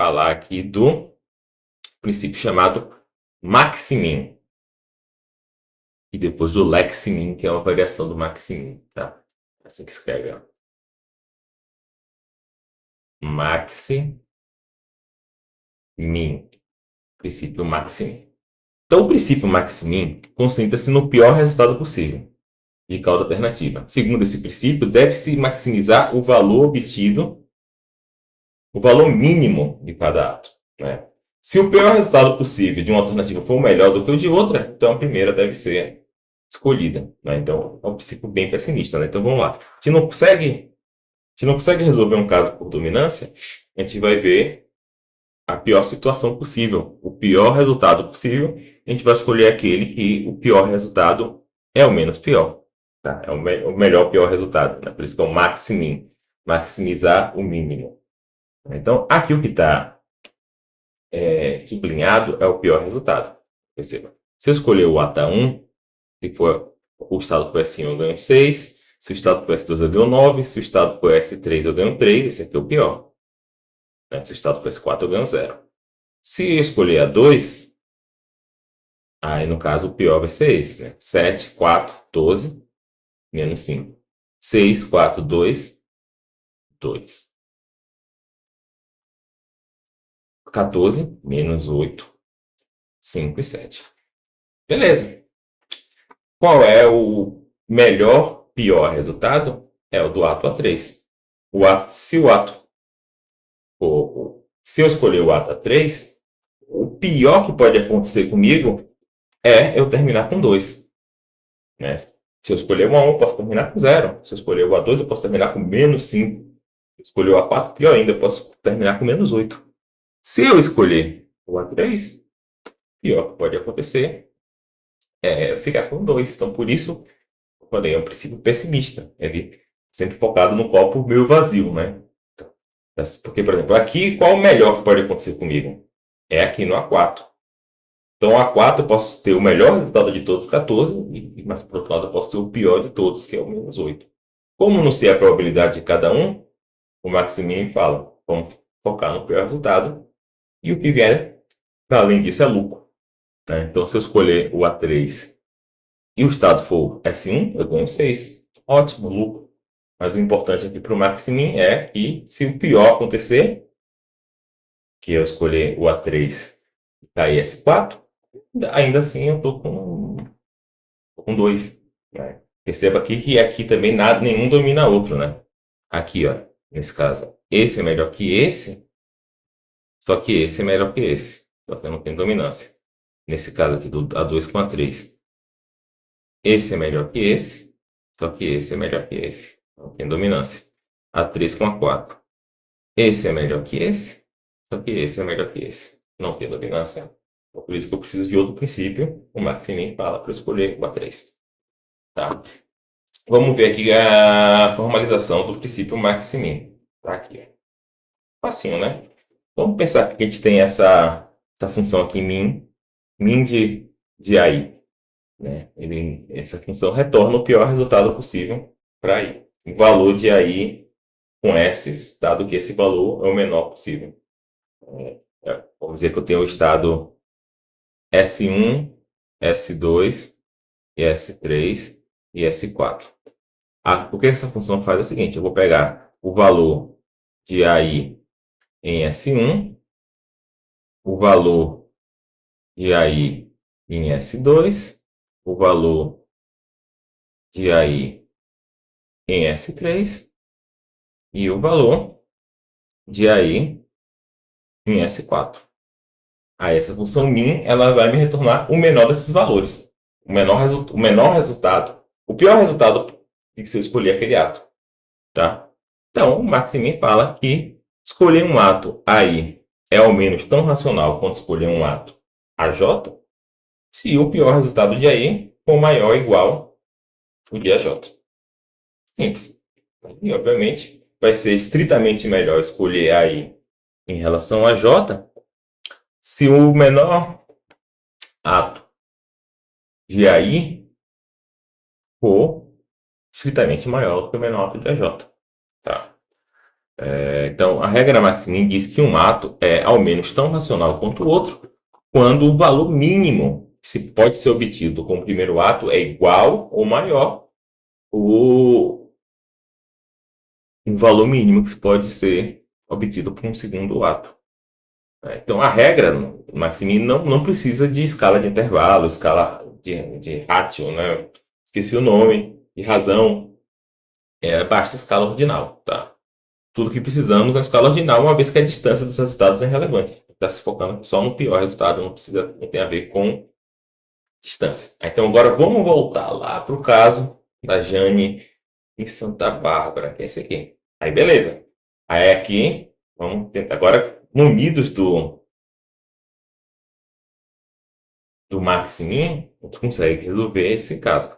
falar aqui do princípio chamado maximin. E depois do leximin, que é uma variação do maximin, tá? Assim que escreve, ó. Maximin. Princípio maximin. Então, o princípio maximin concentra-se no pior resultado possível de cada alternativa. Segundo esse princípio, deve-se maximizar o valor obtido, o valor mínimo de cada ato, né? Se o pior resultado possível de uma alternativa for melhor do que o de outra, então a primeira deve ser escolhida, né? Então, é um princípio bem pessimista, né? Então, vamos lá. Se não consegue resolver um caso por dominância, a gente vai ver a pior situação possível, o pior resultado possível. A gente vai escolher aquele que o pior resultado é o menos pior, tá? É o melhor pior resultado, né? Por isso que é o maximin, maximizar o mínimo. Então, aqui o que está sublinhado é o pior resultado. Perceba. Se eu escolher o ATA 1, se for o estado for S1, eu ganho 6. Se o estado for S2, eu ganho 9. Se o estado for S3, eu ganho 3. Esse aqui é o pior, né? Se o estado for S4, eu ganho 0. Se eu escolher a 2, aí no caso o pior vai ser esse, né? 7, 4, 12, menos 5. 6, 4, 2, 2. 14, menos 8, 5 e 7. Beleza. Qual é o melhor, pior resultado? É o do ato A3. Se eu escolher o ato A3, o pior que pode acontecer comigo é eu terminar com 2. Né? Se eu escolher o A1, eu posso terminar com 0. Se eu escolher o A2, eu posso terminar com menos 5. Se eu escolher o A4, pior ainda, eu posso terminar com menos 8. Se eu escolher o A3, pior que pode acontecer é eu ficar com 2. Então, por isso, eu falei, é um princípio pessimista. Ele sempre focado no copo meio vazio, né? Porque, por exemplo, aqui, qual o melhor que pode acontecer comigo? É aqui no A4. Então, A4 eu posso ter o melhor resultado de todos, 14, mas por outro lado eu posso ter o pior de todos, que é o menos 8. Como não sei a probabilidade de cada um, o Maximin fala, vamos focar no pior resultado, e o que vier, para além disso, é lucro, né? Então, se eu escolher o A3 e o estado for S1, eu ganho 6. Ótimo, lucro. Mas o importante aqui para o Maximin é que, se o pior acontecer, que eu escolher o A3 e cair S4, ainda assim eu estou com 2. Né? Perceba aqui que aqui também nenhum domina outro, né? Aqui, ó, nesse caso, esse é melhor que esse, só que esse é melhor que esse. Então, você não tem dominância. Nesse caso aqui, do A2 com A3. Esse é melhor que esse, só que esse é melhor que esse. Não tem dominância. A3 com A4. Esse é melhor que esse, só que esse é melhor que esse. Não tem dominância. Então, por isso que eu preciso de outro princípio. O Maximin fala para eu escolher o A3. Tá? Vamos ver aqui a formalização do princípio Maximin. Tá aqui. Facinho, né? Vamos pensar que a gente tem essa função aqui, min de AI. Né? Essa função retorna o pior resultado possível para AI. O valor de AI com S, dado que esse valor é o menor possível. Vamos dizer que eu tenho o estado S1, S2, e S3 e S4. O que essa função faz é o seguinte, eu vou pegar o valor de AI em S1, o valor de AI em S2, o valor de AI em S3 e o valor de AI em S4. Aí essa função min ela vai me retornar o menor desses valores, o menor resultado, o pior resultado que se eu escolher aquele ato. Tá? Então, o Maximin fala que escolher um ato AI é ao menos tão racional quanto escolher um ato AJ, se o pior resultado de AI for maior ou igual ao de AJ. Simples. E, obviamente, vai ser estritamente melhor escolher AI em relação a J se o menor ato de AI for estritamente maior do que o menor ato de AJ. Tá? Então, a regra Maximin diz que um ato é ao menos tão racional quanto o outro quando o valor mínimo que se pode ser obtido com o primeiro ato é igual ou maior o valor mínimo que pode ser obtido por um segundo ato. Então, a regra Maximin não precisa de escala de intervalo, escala de ratio, né? Esqueci o nome, de razão. Basta a escala ordinal, tá? Tudo que precisamos na escala ordinal, uma vez que a distância dos resultados é relevante. Está se focando só no pior resultado, não tem a ver com distância. Então, agora vamos voltar lá para o caso da Jane em Santa Bárbara, que é esse aqui. Aí, beleza. Aí, aqui, vamos tentar agora, munidos do Maximin, a gente consegue resolver esse caso.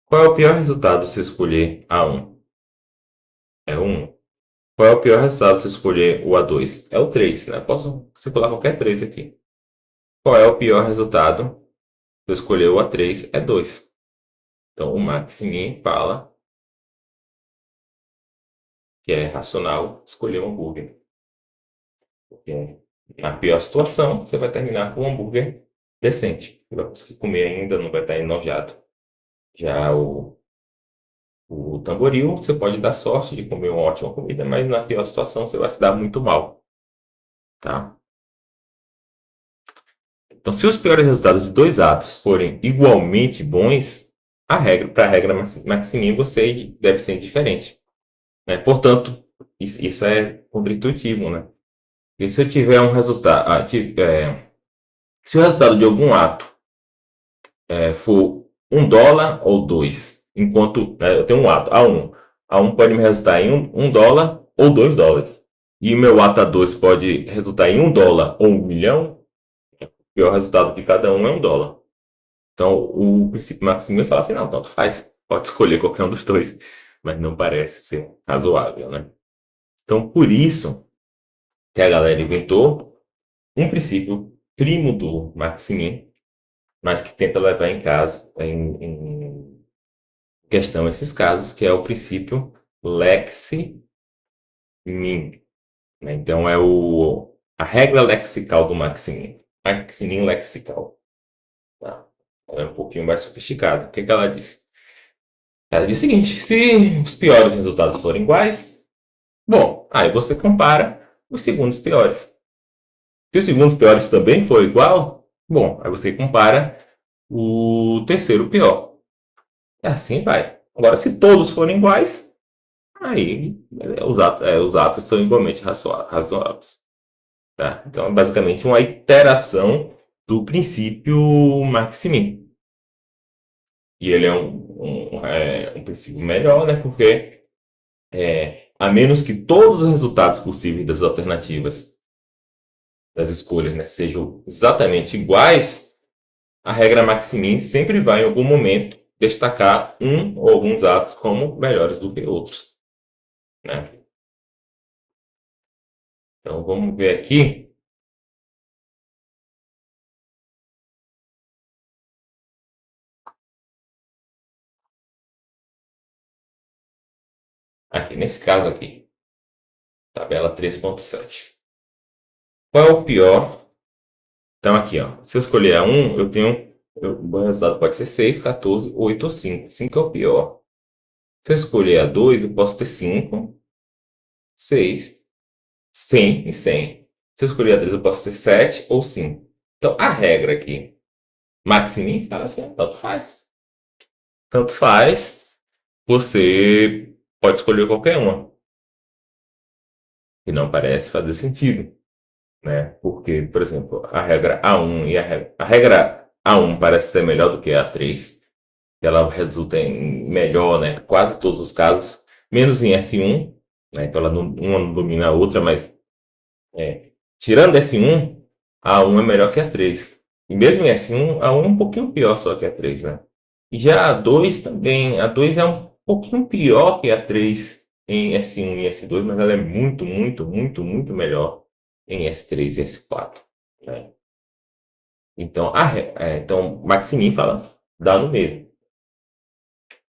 Qual é o pior resultado se eu escolher A1? É o 1. Qual é o pior resultado se eu escolher o A2? É o 3, né? Posso circular qualquer 3 aqui. Qual é o pior resultado se eu escolher o A3? É 2. Então, o Maximin fala que é racional escolher um hambúrguer. Porque na pior situação, você vai terminar com um hambúrguer decente. Você vai conseguir comer ainda, não vai estar enojado. Já o tamboril, você pode dar sorte de comer uma ótima comida, mas na pior situação você vai se dar muito mal. Tá? Então, se os piores resultados de dois atos forem igualmente bons, para a regra Maximin você deve ser indiferente. Né? Portanto, isso é contra-intuitivo. Né? E se eu tiver um resultado. Se o resultado de algum ato for $1 ou 2, enquanto eu tenho um ato A1 pode me resultar em $1 ou $2. E o meu ato A2 pode resultar em $1 ou 1 milhão, e o resultado de cada um é $1. Então, o princípio Maximin fala assim, não, tanto faz, pode escolher qualquer um dos dois, mas não parece ser razoável, né? Então, por isso que a galera inventou um princípio primo do Maximin, mas que tenta levar em questão esses casos, que é o princípio Lex-Min. Né? Então, a regra lexical do Maximin. Maximin lexical. Tá? Ela é um pouquinho mais sofisticada. O que ela diz? Ela diz o seguinte: se os piores resultados forem iguais, bom, aí você compara os segundos piores. Se os segundos piores também for igual, bom, aí você compara o terceiro pior. E assim vai. Agora, se todos forem iguais, aí os atos são igualmente razoáveis. Tá? Então, é basicamente uma iteração do princípio Maximin. E ele é um princípio melhor, né? Porque a menos que todos os resultados possíveis das alternativas das escolhas, né, sejam exatamente iguais, a regra Maximin sempre vai, em algum momento, destacar um ou alguns atos como melhores do que outros. Né? Então, vamos ver aqui. Aqui, nesse caso aqui, tabela 3.7. Qual é o pior? Então, aqui, ó, se eu escolher a 1, o resultado pode ser 6, 14, 8 ou 5. 5 é o pior. Se eu escolher a 2, eu posso ter 5, 6, 100 e 100. Se eu escolher a 3, eu posso ter 7 ou 5. Então, a regra aqui, Maximin, fala assim, tanto faz. Tanto faz, você pode escolher qualquer uma. E não parece fazer sentido. Né? Porque, por exemplo, a regra A1 e a regra A1 parece ser melhor do que a A3. Ela resulta em melhor, né? Quase todos os casos, menos em S1, né? Então uma não domina a outra, mas tirando S1, a A1 é melhor que a A3. E mesmo em S1, a A1 é um pouquinho pior só que a A3, né? E já a A2 também, a A2 é um pouquinho pior que a A3 em S1 e S2, mas ela é muito, muito, muito, muito melhor em S3 e S4. Né? Então, então, Maximin fala, dá no mesmo.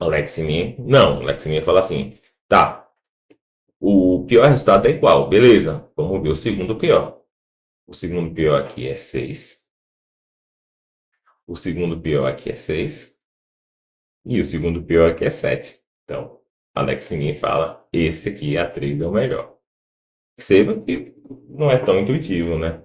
Leximin, não, Leximin fala assim, tá, o pior resultado é igual. Beleza, vamos ver o segundo pior. O segundo pior aqui é 6. O segundo pior aqui é 6. E o segundo pior aqui é 7. Então, Alex ninguém fala, esse aqui, A3, é o melhor. Perceba que não é tão intuitivo, né?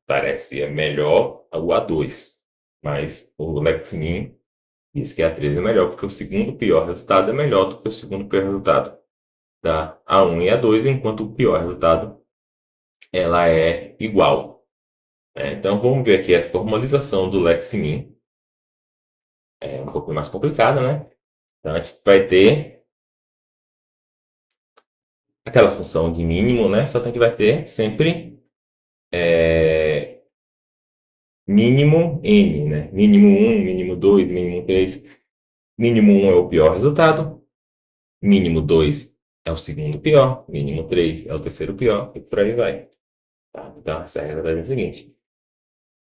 Parece melhor o A2. Mas o Lexmin diz que a A3 é melhor, porque o segundo pior resultado é melhor do que o segundo pior resultado da A1 e A2, enquanto o pior resultado ela é igual. Então vamos ver aqui a formalização do Lexmin. É um pouco mais complicada, né? Então a gente vai ter aquela função de mínimo, né? Só que vai ter sempre mínimo n, né? Mínimo 1, mínimo 2, mínimo 3. Mínimo 1 é o pior resultado. Mínimo 2 é o segundo pior. Mínimo 3 é o terceiro pior. E por aí vai. Tá? Então essa regra é a seguinte.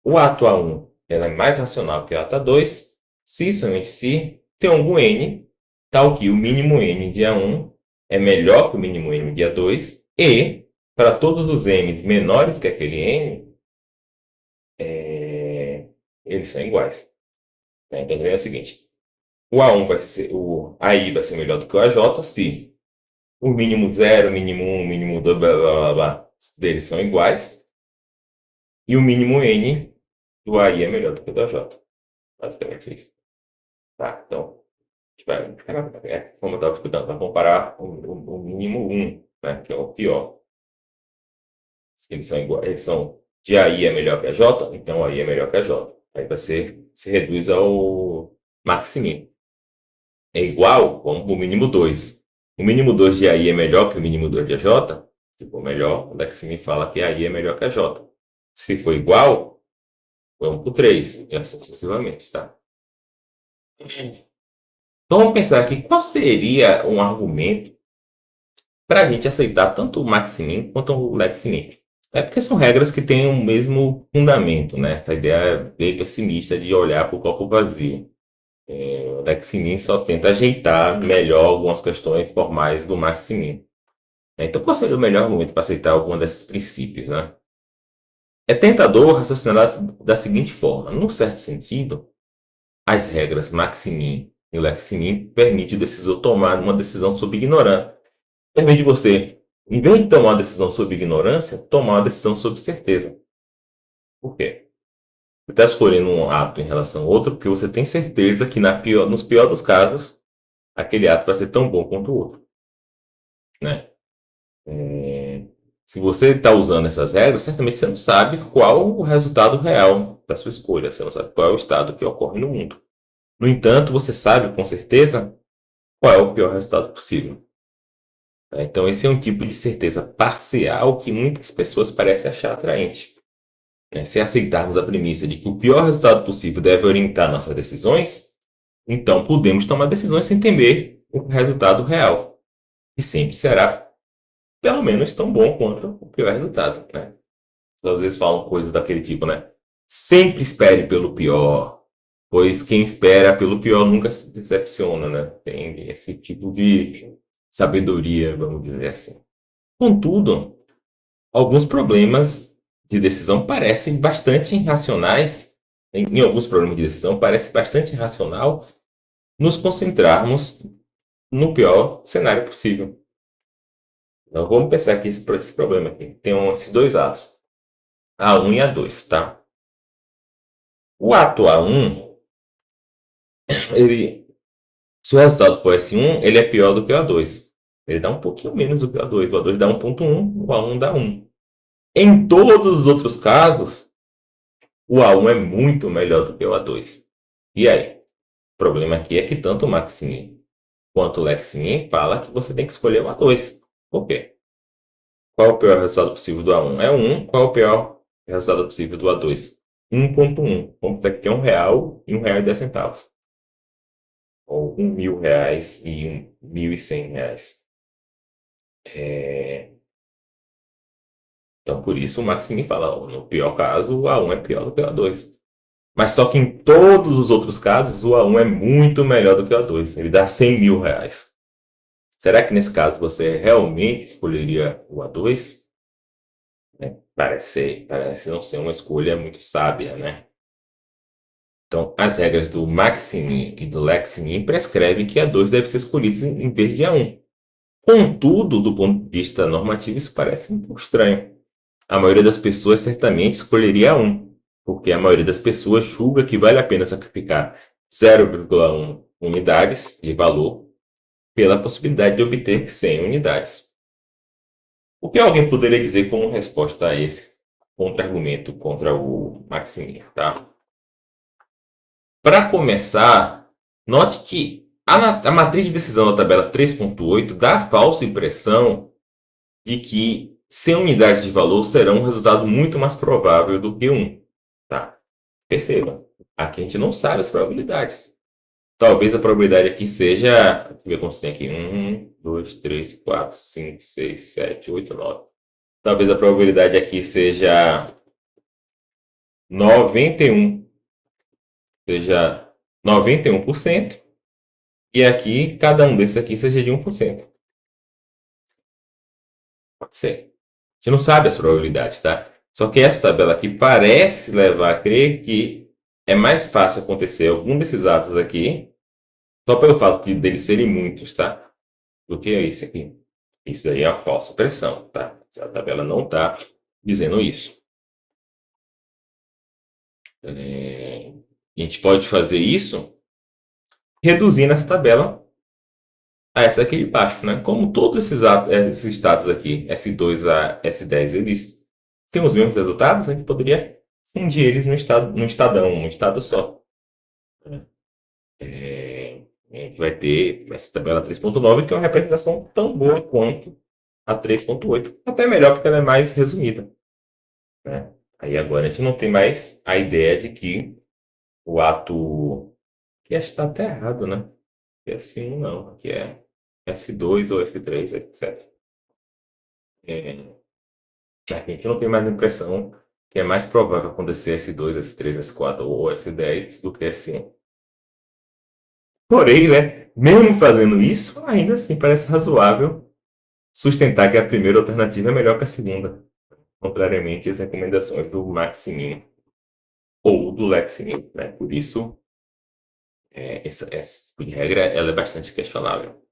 O ato A1 ela é mais racional que o ato A2 se somente se tem algum n, tal que o mínimo n de A1 é melhor que o mínimo n de A2 e, para todos os n's menores que aquele n, eles são iguais. Então é o seguinte, o A1 vai ser, o AI vai ser melhor do que o AJ se o mínimo 0, mínimo 1, mínimo 2, blá, blá, blá, blá, deles são iguais e o mínimo n do AI é melhor do que o do AJ. Basicamente isso. Tá, então, como eu estava explicando, vai comparar o mínimo 1, né, que é o pior. Eles são iguais, eles são de AI é melhor que a J, então AI é melhor que a J. Aí se reduz ao maximin. É igual, vamos para o mínimo 2. O mínimo 2 de AI é melhor que o mínimo 2 de AJ? Se for melhor, o maximin fala que AI é melhor que a J. Se for igual, vamos para o 3, e assim sucessivamente, tá? Então vamos pensar aqui, qual seria um argumento para a gente aceitar tanto o maximin quanto o leximin? É porque são regras que têm o mesmo fundamento, né? Essa ideia é bem pessimista de olhar para o copo vazio. O leximin só tenta ajeitar melhor algumas questões formais do maximin. Então, qual seria o melhor argumento para aceitar algum desses princípios, né? É tentador raciocinar da seguinte forma. Num certo sentido, as regras maximin e leximin permitem o decisor tomar uma decisão sob ignorância. Permite você, em vez de tomar uma decisão sob ignorância, tomar uma decisão sob certeza. Por quê? Você está escolhendo um ato em relação ao outro porque você tem certeza que nos piores dos casos, aquele ato vai ser tão bom quanto o outro. Né? Se você está usando essas regras, certamente você não sabe qual o resultado real da sua escolha. Você não sabe qual é o estado que ocorre no mundo. No entanto, você sabe com certeza qual é o pior resultado possível. Então, esse é um tipo de certeza parcial que muitas pessoas parecem achar atraente. Se aceitarmos a premissa de que o pior resultado possível deve orientar nossas decisões, então podemos tomar decisões sem temer o resultado real. E sempre será, pelo menos, tão bom quanto o pior resultado. Né? Às vezes falam coisas daquele tipo, né? Sempre espere pelo pior, pois quem espera pelo pior nunca se decepciona, né? Tem esse tipo de sabedoria, vamos dizer assim. Contudo, alguns problemas de decisão parecem bastante irracionais. Em alguns problemas de decisão, parece bastante irracional nos concentrarmos no pior cenário possível. Então, vamos pensar aqui esse problema aqui. Tem esses dois atos, A1 e A2, tá? O ato A1, se o resultado for S1, ele é pior do que o A2. Ele dá um pouquinho menos do que o A2. O A2 dá 1.1, o A1 dá 1. Em todos os outros casos, o A1 é muito melhor do que o A2. E aí? O problema aqui é que tanto o Maximin quanto o Leximin fala que você tem que escolher o A2. Por quê? Qual é o pior resultado possível do A1? É 1. Qual é o pior resultado possível do A2? 1.1. Vamos dizer que é R$1 e R$1,10. Ou R$1.000 e R$1.100. Então, por isso, o Maximin fala, no pior caso, o A1 é pior do que o A2. Mas só que em todos os outros casos, o A1 é muito melhor do que o A2. Ele dá R$100.000. Será que nesse caso você realmente escolheria o A2? Parece não ser uma escolha muito sábia, né? Então, as regras do Maximin e do Leximin prescrevem que A2 deve ser escolhido em vez de A1. Contudo, do ponto de vista normativo, isso parece um pouco estranho. A maioria das pessoas certamente escolheria A1, porque a maioria das pessoas julga que vale a pena sacrificar 0,1 unidades de valor pela possibilidade de obter 100 unidades. O que alguém poderia dizer como resposta a esse contra-argumento contra o Maximin, tá? Para começar, note que a matriz de decisão da tabela 3.8 dá a falsa impressão de que 100 unidades de valor serão um resultado muito mais provável do que 1. Tá? Perceba, aqui a gente não sabe as probabilidades. Talvez a probabilidade aqui seja... Deixa eu ver quantos tem aqui. 1, 2, 3, 4, 5, 6, 7, 8, 9. Talvez a probabilidade aqui seja 91. Seja 91%. E aqui, cada um desses aqui seja de 1%. Pode ser. A gente não sabe as probabilidades, tá? Só que essa tabela aqui parece levar a crer que é mais fácil acontecer algum desses atos aqui, só pelo fato de deles serem muitos, tá? Do que esse aqui. Isso daí é uma falsa pressão, tá? A tabela não está dizendo isso. A gente pode fazer isso reduzindo essa tabela a essa aqui de baixo, né? Como todos esses estados aqui, S2 a S10, eles têm os mesmos resultados, a gente poderia fundir eles num estado só. A gente vai ter essa tabela 3.9, que é uma representação tão boa quanto a 3.8, até melhor porque ela é mais resumida, né? Aí agora a gente não tem mais a ideia de que o ato... que acho que está até errado, né? Que é S1 não, aqui é S2 ou S3, etc. A gente não tem mais a impressão que é mais provável acontecer S2, S3, S4 ou S10 do que S1. Porém, né, mesmo fazendo isso, ainda assim parece razoável sustentar que a primeira alternativa é melhor que a segunda, contrariamente às recomendações do Maximin ou do Leximin, né? Por isso, essa tipo de regra ela é bastante questionável.